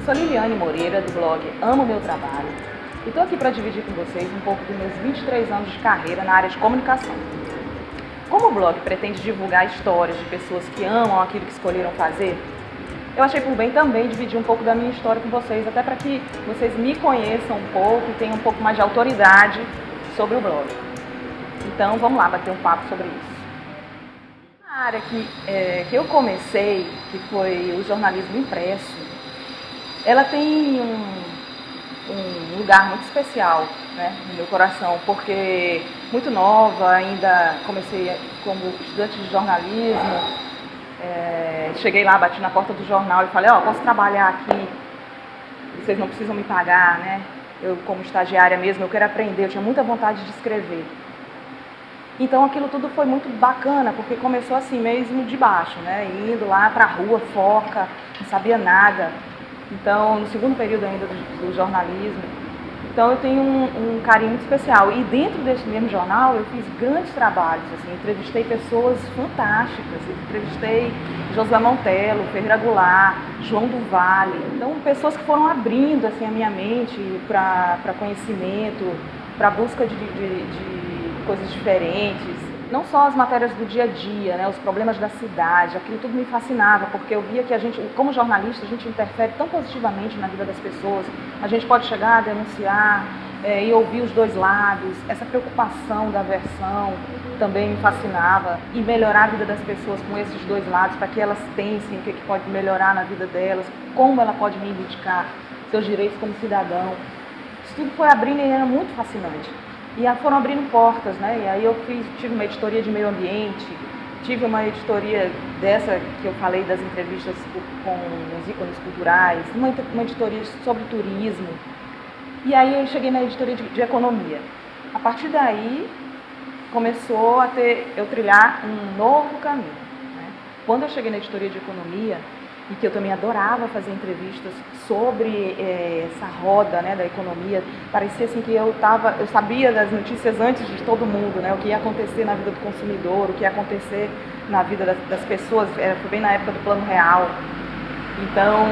sou Liliane Moreira, do blog Amo Meu Trabalho, e estou aqui para dividir com vocês um pouco dos meus 23 anos de carreira na área de comunicação. Como o blog pretende divulgar histórias de pessoas que amam aquilo que escolheram fazer, eu achei por bem também dividir um pouco da minha história com vocês, até para que vocês me conheçam um pouco e tenham um pouco mais de autoridade sobre o blog. Então vamos lá bater um papo sobre isso. A área que eu comecei, que foi o jornalismo impresso, ela tem um lugar muito especial, né, no meu coração, porque muito nova, ainda comecei como estudante de jornalismo, cheguei lá, bati na porta do jornal e falei, posso trabalhar aqui, vocês não precisam me pagar, né? Eu como estagiária mesmo, eu quero aprender, eu tinha muita vontade de escrever. Então aquilo tudo foi muito bacana, porque começou assim mesmo de baixo, né? Indo lá pra rua, foca, não sabia nada. Então, no segundo período ainda do jornalismo, então eu tenho um carinho muito especial. E dentro desse mesmo jornal eu fiz grandes trabalhos, assim, entrevistei pessoas fantásticas, entrevistei José Montelo, Ferreira Goulart, João do Vale. Então, pessoas que foram abrindo assim, a minha mente para conhecimento, para busca de coisas diferentes. Não só as matérias do dia a dia, né, os problemas da cidade, aquilo tudo me fascinava, porque eu via que a gente, como jornalista, a gente interfere tão positivamente na vida das pessoas. A gente pode chegar a denunciar e ouvir os dois lados. Essa preocupação da versão também me fascinava. E melhorar a vida das pessoas com esses dois lados, para que elas pensem o que pode melhorar na vida delas, como ela pode reivindicar seus direitos como cidadão. Isso tudo foi abrindo e era muito fascinante. E foram abrindo portas, né? E aí eu tive uma editoria de meio ambiente, tive uma editoria dessa que eu falei das entrevistas com os ícones culturais, uma editoria sobre turismo. E aí eu cheguei na editoria de economia. A partir daí começou a eu trilhar um novo caminho, né? Quando eu cheguei na editoria de economia, e que eu também adorava fazer entrevistas sobre essa roda, né, da economia, parecia assim que eu sabia das notícias antes de todo mundo, né, o que ia acontecer na vida do consumidor, o que ia acontecer na vida das pessoas, foi bem na época do Plano Real, então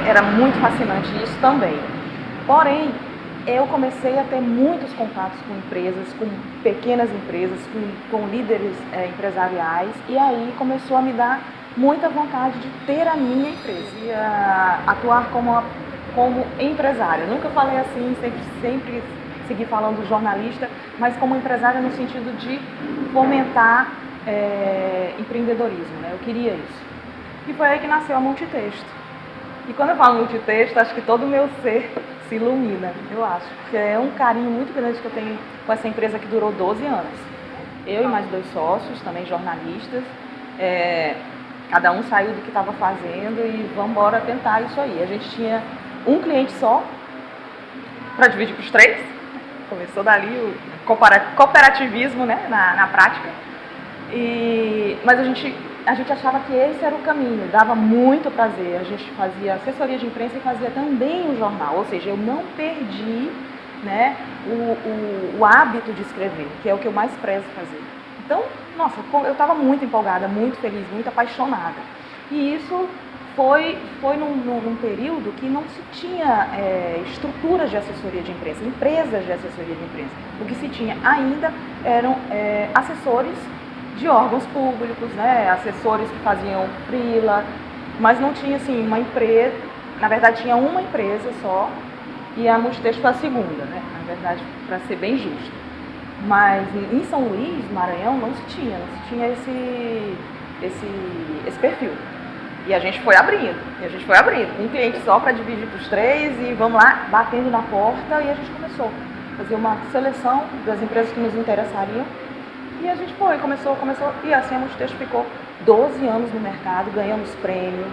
era muito fascinante isso também. Porém, eu comecei a ter muitos contatos com empresas, com pequenas empresas, com líderes empresariais, e aí começou a me dar muita vontade de ter a minha empresa e atuar como empresária. Eu nunca falei assim, sempre segui falando jornalista, mas como empresária no sentido de fomentar empreendedorismo, né? Eu queria isso. E foi aí que nasceu a Multitexto. E quando eu falo Multitexto, acho que todo o meu ser se ilumina, eu acho, porque é um carinho muito grande que eu tenho com essa empresa que durou 12 anos. Eu e mais 2 sócios, também jornalistas, cada um saiu do que estava fazendo e vamos embora tentar isso aí. A gente tinha um cliente só para dividir para os 3. Começou dali o cooperativismo, né, na prática. Mas a gente achava que esse era o caminho, dava muito prazer. A gente fazia assessoria de imprensa e fazia também o jornal. Ou seja, eu não perdi, né, o hábito de escrever, que é o que eu mais prezo fazer. Então, nossa, eu estava muito empolgada, muito feliz, muito apaixonada. E isso foi num período que não se tinha estruturas de assessoria de imprensa, empresas de assessoria de imprensa. O que se tinha ainda eram assessores de órgãos públicos, né, assessores que faziam freela, mas não tinha assim uma empresa, na verdade tinha uma empresa só e a Multitexto foi a segunda, né, na verdade, para ser bem justo. Mas em São Luís, Maranhão, não se tinha esse perfil. E a gente foi abrindo, um cliente só para dividir para os 3 e vamos lá, batendo na porta, e a gente começou a fazer uma seleção das empresas que nos interessariam. E a gente começou, e assim a Multitexto ficou 12 anos no mercado, ganhamos prêmio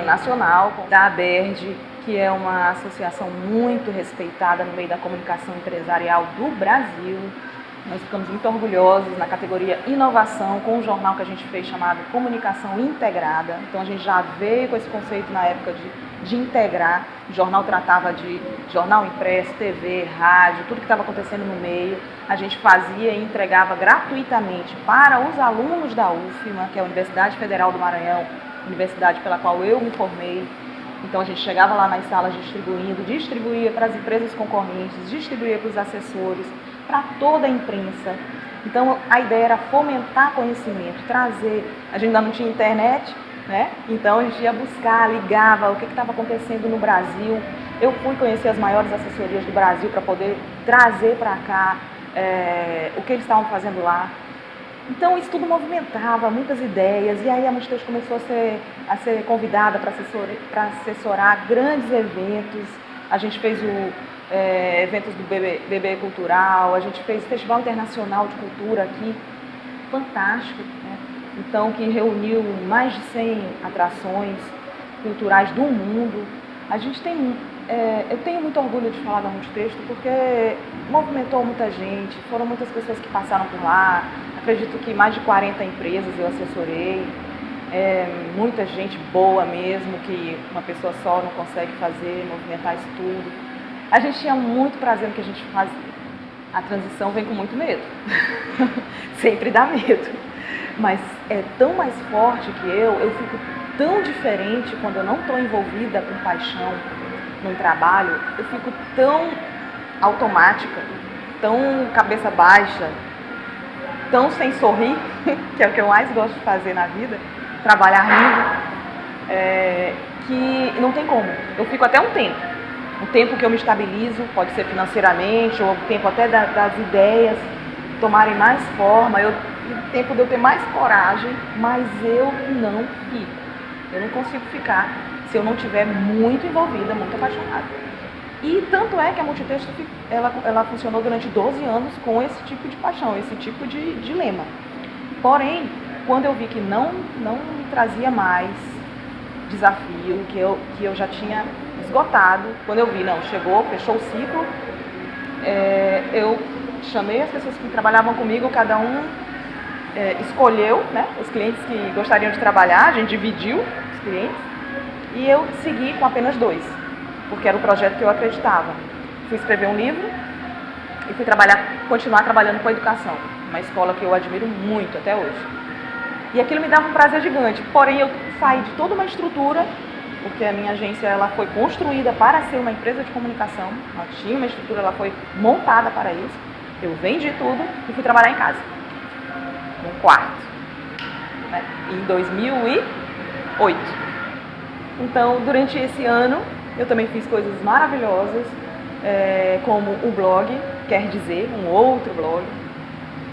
nacional da ABERD, que é uma associação muito respeitada no meio da comunicação empresarial do Brasil. Nós ficamos muito orgulhosos na categoria inovação, com um jornal que a gente fez chamado Comunicação Integrada. Então a gente já veio com esse conceito na época de integrar. O jornal tratava de jornal impresso, TV, rádio, tudo que estava acontecendo no meio. A gente fazia e entregava gratuitamente para os alunos da UFMA, que é a Universidade Federal do Maranhão, universidade pela qual eu me formei. Então a gente chegava lá nas salas distribuindo, distribuía para as empresas concorrentes, distribuía para os assessores, para toda a imprensa. Então a ideia era fomentar conhecimento, trazer. A gente ainda não tinha internet, né? Então a gente ia buscar, ligava o que estava acontecendo no Brasil. Eu fui conhecer as maiores assessorias do Brasil para poder trazer para cá o que eles estavam fazendo lá. Então isso tudo movimentava muitas ideias, e aí a Multitexto começou a ser convidada para assessorar grandes eventos. A gente fez eventos do BB Cultural, a gente fez Festival Internacional de Cultura aqui, fantástico, né? Então, que reuniu mais de 100 atrações culturais do mundo. A gente eu tenho muito orgulho de falar da Multitexto porque movimentou muita gente, foram muitas pessoas que passaram por lá. Acredito que mais de 40 empresas eu assessorei, muita gente boa mesmo, que uma pessoa só não consegue fazer, movimentar isso tudo. A gente tinha muito prazer no que a gente fazia. A transição vem com muito medo, sempre dá medo, mas é tão mais forte que eu fico tão diferente quando eu não estou envolvida com paixão no trabalho, eu fico tão automática, tão cabeça baixa, tão sem sorrir, que é o que eu mais gosto de fazer na vida, trabalhar rindo, que não tem como. Eu fico até um tempo que eu me estabilizo, pode ser financeiramente, ou o tempo até das ideias tomarem mais forma, o tempo de eu ter mais coragem, mas eu não fico. Eu não consigo ficar se eu não estiver muito envolvida, muito apaixonada. E tanto é que a Multitexto ela funcionou durante 12 anos com esse tipo de paixão, esse tipo de dilema. Porém, quando eu vi que não me trazia mais desafio, que eu já tinha esgotado, quando eu vi, não, chegou, fechou o ciclo, eu chamei as pessoas que trabalhavam comigo, cada um escolheu, né, os clientes que gostariam de trabalhar, a gente dividiu os clientes, e eu segui com apenas 2, porque era o projeto que eu acreditava. Fui escrever um livro e fui continuar trabalhando com a educação, uma escola que eu admiro muito até hoje. E aquilo me dava um prazer gigante, porém eu saí de toda uma estrutura, porque a minha agência ela foi construída para ser uma empresa de comunicação, ela tinha uma estrutura, ela foi montada para isso. Eu vendi tudo e fui trabalhar em casa, num quarto, né, em 2008. Então, durante esse ano, eu também fiz coisas maravilhosas, como o blog, quer dizer, um outro blog,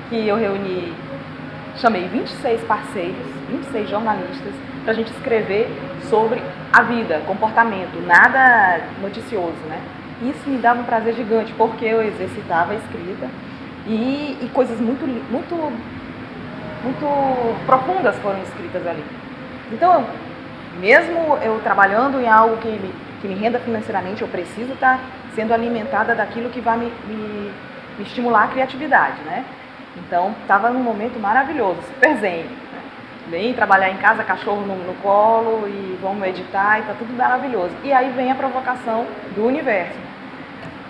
que eu chamei 26 parceiros, 26 jornalistas, para a gente escrever sobre a vida, comportamento, nada noticioso, né? Isso me dava um prazer gigante, porque eu exercitava a escrita e coisas muito profundas foram escritas ali. Então, mesmo eu trabalhando em algo que me renda financeiramente, eu preciso estar sendo alimentada daquilo que vai me estimular a criatividade, né? Então, estava num momento maravilhoso, super zen. Né? Vem trabalhar em casa, cachorro no colo, e vamos editar, e tá tudo maravilhoso. E aí vem a provocação do universo.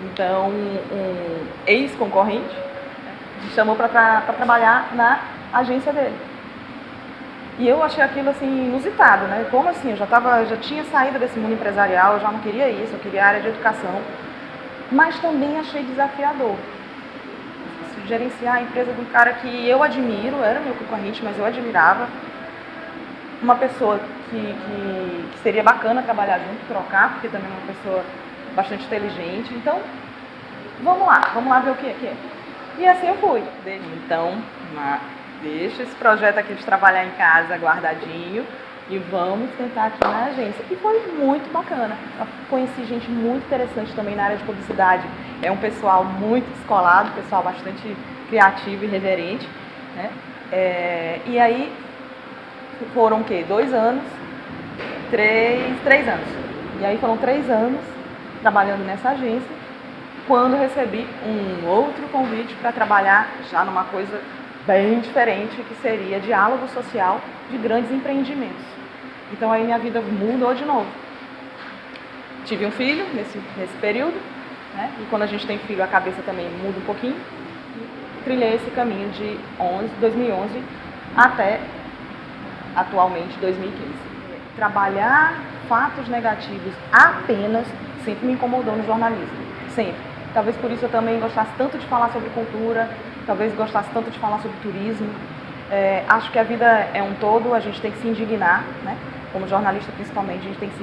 Então, um ex-concorrente me chamou para trabalhar na agência dele. E eu achei aquilo assim inusitado, né? Como assim? Eu já tinha saído desse mundo empresarial, eu já não queria isso, eu queria a área de educação. Mas também achei desafiador. Gerenciar a empresa de um cara que eu admiro, era meu concorrente, mas eu admirava. Uma pessoa que seria bacana trabalhar junto, trocar, porque também é uma pessoa bastante inteligente. Então, vamos lá ver o que é. E assim eu fui. Desde então, deixa esse projeto aqui de trabalhar em casa guardadinho e vamos tentar aqui na agência. E foi muito bacana. Eu conheci gente muito interessante também na área de publicidade. É um pessoal muito descolado, pessoal bastante criativo e reverente, né? E aí foram o quê? 2 anos? 3 anos. E aí foram 3 anos trabalhando nessa agência, quando recebi um outro convite para trabalhar já numa coisa bem diferente, que seria diálogo social de grandes empreendimentos. Então aí minha vida mudou de novo. Tive um filho nesse período, né? E quando a gente tem filho a cabeça também muda um pouquinho. E trilhei esse caminho de 2011 até atualmente 2015. trabalhar fatos negativos apenas sempre me incomodou no jornalismo, sempre. Talvez por isso eu também gostasse tanto de falar sobre cultura, talvez gostasse tanto de falar sobre turismo. Acho que a vida é um todo, a gente tem que se indignar, né? Como jornalista principalmente, a gente tem que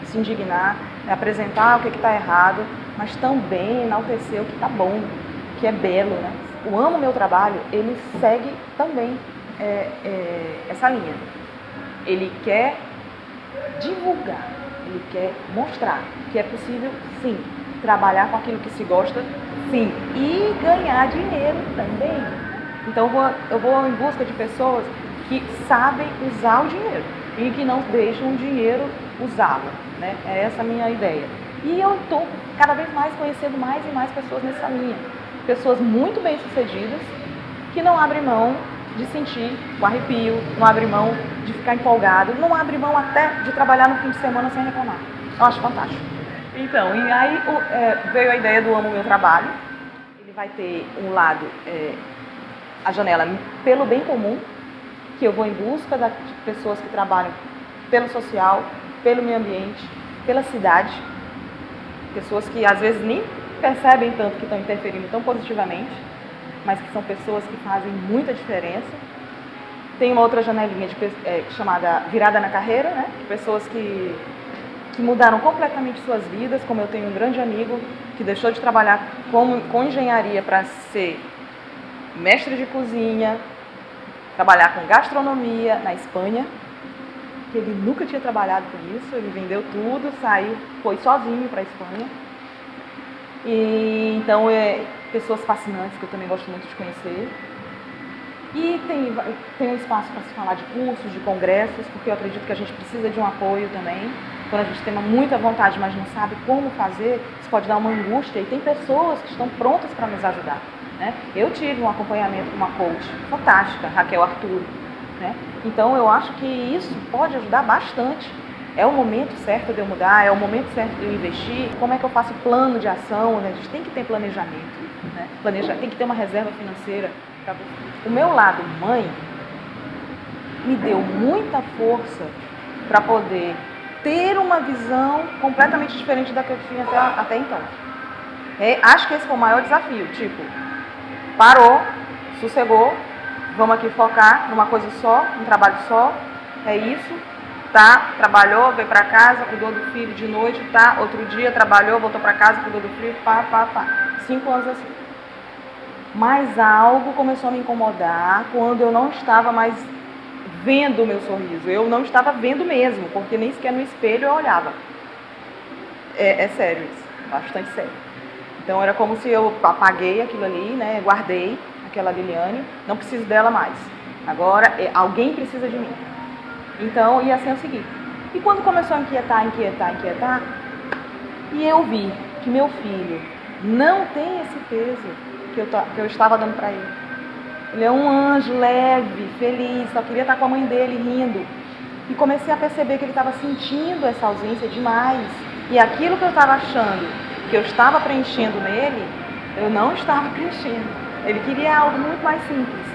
se indignar, apresentar o que está errado, mas também enaltecer o que está bom, que é belo, né? O Amo Meu Trabalho, ele segue também essa linha. Ele quer divulgar, ele quer mostrar que é possível, sim, trabalhar com aquilo que se gosta, sim, e ganhar dinheiro também. Então eu vou em busca de pessoas que sabem usar o dinheiro e que não deixam o dinheiro usá-lo, né? É essa a minha ideia. E eu estou cada vez mais conhecendo mais e mais pessoas nessa linha. Pessoas muito bem-sucedidas que não abrem mão de sentir o arrepio, não abrem mão de ficar empolgado, não abrem mão até de trabalhar no fim de semana sem reclamar. Eu acho fantástico. Então, e aí veio a ideia do Amo Meu Trabalho. Ele vai ter um lado, a janela pelo bem comum, que eu vou em busca de pessoas que trabalham pelo social, pelo meio ambiente, pela cidade, pessoas que às vezes nem percebem tanto que estão interferindo tão positivamente, mas que são pessoas que fazem muita diferença. Tem uma outra janelinha chamada Virada na Carreira, né? Pessoas que mudaram completamente suas vidas, como eu tenho um grande amigo que deixou de trabalhar com engenharia para ser mestre de cozinha, trabalhar com gastronomia na Espanha, que ele nunca tinha trabalhado com isso, ele vendeu tudo, saiu, foi sozinho para a Espanha. E então pessoas fascinantes que eu também gosto muito de conhecer. E tem um espaço para se falar de cursos, de congressos, porque eu acredito que a gente precisa de um apoio também. Quando a gente tem muita vontade, mas não sabe como fazer, isso pode dar uma angústia. E tem pessoas que estão prontas para nos ajudar, né? Eu tive um acompanhamento com uma coach fantástica, Raquel Arturo, né? Então eu acho que isso pode ajudar bastante. É o momento certo de eu mudar, é o momento certo de eu investir. Como é que eu faço plano de ação, né? A gente tem que ter planejamento, né? Tem que ter uma reserva financeira. O meu lado mãe me deu muita força para poder ter uma visão completamente diferente da que eu tinha até então. Acho que esse foi o maior desafio, tipo, parou, sossegou, vamos aqui focar numa coisa só, num trabalho só, é isso, tá, trabalhou, veio para casa, cuidou do filho de noite, tá, outro dia trabalhou, voltou para casa, cuidou do filho, pá. 5 anos assim. Mas algo começou a me incomodar quando eu não estava mais vendo o meu sorriso. Eu não estava vendo mesmo, porque nem sequer no espelho eu olhava. É sério isso, bastante sério. Então era como se eu apaguei aquilo ali, né? Guardei aquela Liliane, não preciso dela mais. Agora alguém precisa de mim. Então, e assim eu segui. E quando começou a inquietar, e eu vi que meu filho não tem esse peso que eu estava dando para ele. Ele é um anjo leve, feliz, só queria estar com a mãe dele rindo. E comecei a perceber que ele estava sentindo essa ausência demais. E aquilo que eu estava achando que eu estava preenchendo nele, eu não estava preenchendo. Ele queria algo muito mais simples,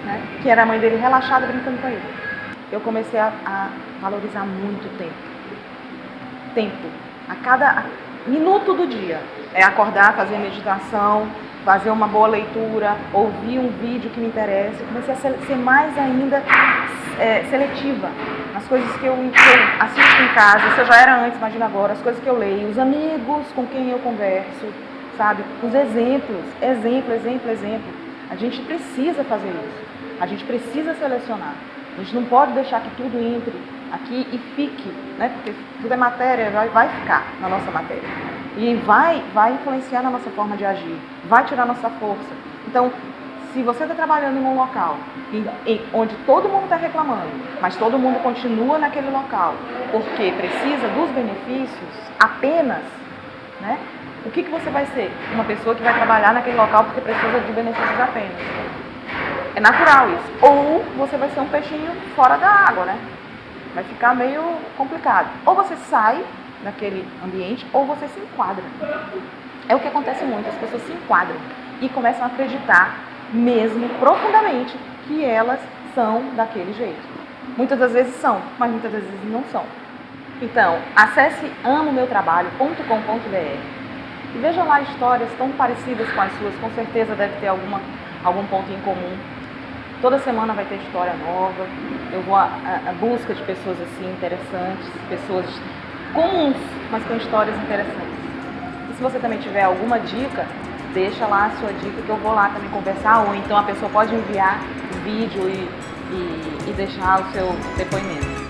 né? Que era a mãe dele relaxada brincando com ele. Eu comecei a valorizar muito o tempo. A cada minuto do dia. É acordar, fazer meditação, fazer uma boa leitura, ouvir um vídeo que me interessa. Eu comecei a ser mais ainda seletiva nas coisas que eu assisto em casa. Isso eu já era antes, imagina agora. As coisas que eu leio, os amigos com quem eu converso, sabe? Os exemplo. A gente precisa fazer isso. A gente precisa selecionar. A gente não pode deixar que tudo entre aqui e fique, né? Porque tudo é matéria, vai ficar na nossa matéria. E vai influenciar na nossa forma de agir, vai tirar nossa força. Então, se você está trabalhando em um local onde todo mundo está reclamando, mas todo mundo continua naquele local porque precisa dos benefícios apenas, né? O que você vai ser? Uma pessoa que vai trabalhar naquele local porque precisa de benefícios apenas. É natural isso. Ou você vai ser um peixinho fora da água, né? Vai ficar meio complicado. Ou você sai daquele ambiente, ou você se enquadra. É o que acontece muito, as pessoas se enquadram e começam a acreditar mesmo profundamente que elas são daquele jeito. Muitas das vezes são, mas muitas das vezes não são. Então, acesse amomeutrabalho.com.br e veja lá histórias tão parecidas com as suas, com certeza deve ter algum ponto em comum. Toda semana vai ter história nova, eu vou à busca de pessoas assim interessantes, pessoas comuns, mas com histórias interessantes. E se você também tiver alguma dica, deixa lá a sua dica que eu vou lá também conversar, ou então a pessoa pode enviar vídeo e deixar o seu depoimento.